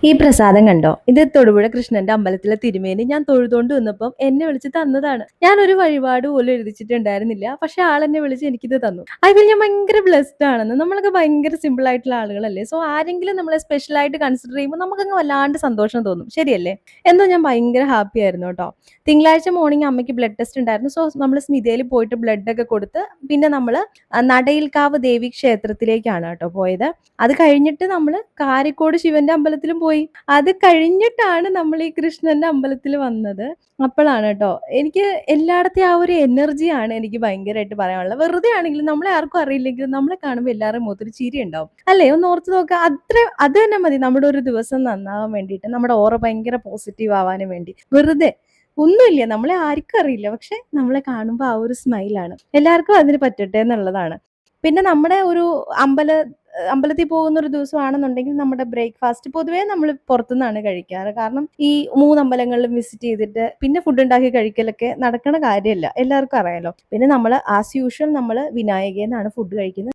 ഈ പ്രസാദം കണ്ടോ? ഇത് തൊടുപുഴ കൃഷ്ണന്റെ അമ്പലത്തിലെ തിരുമേനി ഞാൻ തൊഴുതോണ്ട് വന്നപ്പം എന്നെ വിളിച്ച് തന്നതാണ്. ഞാൻ ഒരു വഴിപാട് പോലും എഴുതിച്ചിട്ടുണ്ടായിരുന്നില്ല. പക്ഷെ ആളെന്നെ വിളിച്ച് എനിക്കിത് തന്നു. അതിൽ ഞാൻ ഭയങ്കര ബ്ലെസ്ഡ് ആണെന്ന്. നമ്മളൊക്കെ ഭയങ്കര സിമ്പിൾ ആയിട്ടുള്ള ആളുകളല്ലേ. സോ ആരെങ്കിലും നമ്മളെ സ്പെഷ്യൽ ആയിട്ട് കൺസിഡർ ചെയ്യുമ്പോൾ നമുക്കങ്ങ് വല്ലാണ്ട് സന്തോഷം തോന്നും. ശരിയല്ലേ? എന്തോ ഞാൻ ഭയങ്കര ഹാപ്പി ആയിരുന്നു കേട്ടോ. തിങ്കളാഴ്ച മോർണിംഗ് അമ്മയ്ക്ക് ബ്ലഡ് ടെസ്റ്റ് ഉണ്ടായിരുന്നു. സോ നമ്മൾ സ്മിതയിൽ പോയിട്ട് ബ്ലഡ് ഒക്കെ കൊടുത്ത് പിന്നെ നമ്മൾ നടയിൽക്കാവ് ദേവി ക്ഷേത്രത്തിലേക്കാണ് കേട്ടോ പോയത്. അത് കഴിഞ്ഞിട്ട് നമ്മൾ കാരിക്കോട് ശിവന്റെ അമ്പലത്തിലും പോയി. അത് കഴിഞ്ഞിട്ടാണ് നമ്മൾ ഈ കൃഷ്ണന്റെ അമ്പലത്തിൽ വന്നത്. അപ്പോഴാണ് കേട്ടോ എനിക്ക് എല്ലായിടത്തെ ആ ഒരു എനർജിയാണ് എനിക്ക് ഭയങ്കരമായിട്ട് പറയാനുള്ളത്. വെറുതെ ആണെങ്കിലും നമ്മളെ ആർക്കും അറിയില്ലെങ്കിലും നമ്മളെ കാണുമ്പോൾ എല്ലാവരുടെയും മുഖത്തൊരു ചിരി ഉണ്ടാവും അല്ലേ? ഒന്ന് ഓർത്ത് നോക്കുക. അത് തന്നെ മതി നമ്മുടെ ഒരു ദിവസം നന്നാവാൻ വേണ്ടിയിട്ട്, നമ്മുടെ ഓറ ഭയങ്കര പോസിറ്റീവ് ആവാനും വേണ്ടി. വെറുതെ ഒന്നുമില്ല, നമ്മളെ ആർക്കും അറിയില്ല, പക്ഷെ നമ്മളെ കാണുമ്പോൾ ആ ഒരു സ്മൈലാണ്. എല്ലാവർക്കും അതിന് പറ്റട്ടെ എന്നുള്ളതാണ്. പിന്നെ നമ്മുടെ ഒരു അമ്പല അമ്പലത്തിൽ പോകുന്ന ഒരു ദിവസമാണെന്നുണ്ടെങ്കിൽ നമ്മുടെ ബ്രേക്ക്ഫാസ്റ്റ് പൊതുവേ നമ്മൾ പുറത്തുനിന്നാണ് കഴിക്കാറ്. കാരണം ഈ 3 അമ്പലങ്ങളിലും വിസിറ്റ് ചെയ്തിട്ട് പിന്നെ ഫുഡ് ഉണ്ടാക്കി കഴിക്കലൊക്കെ നടക്കണ കാര്യമല്ല. എല്ലാവർക്കും അറിയാലോ. പിന്നെ നമ്മൾ ആസ് യൂഷ്വൽ നമ്മൾ വിനായകയിൽ നിന്നാണ് ഫുഡ് കഴിക്കുന്നത്.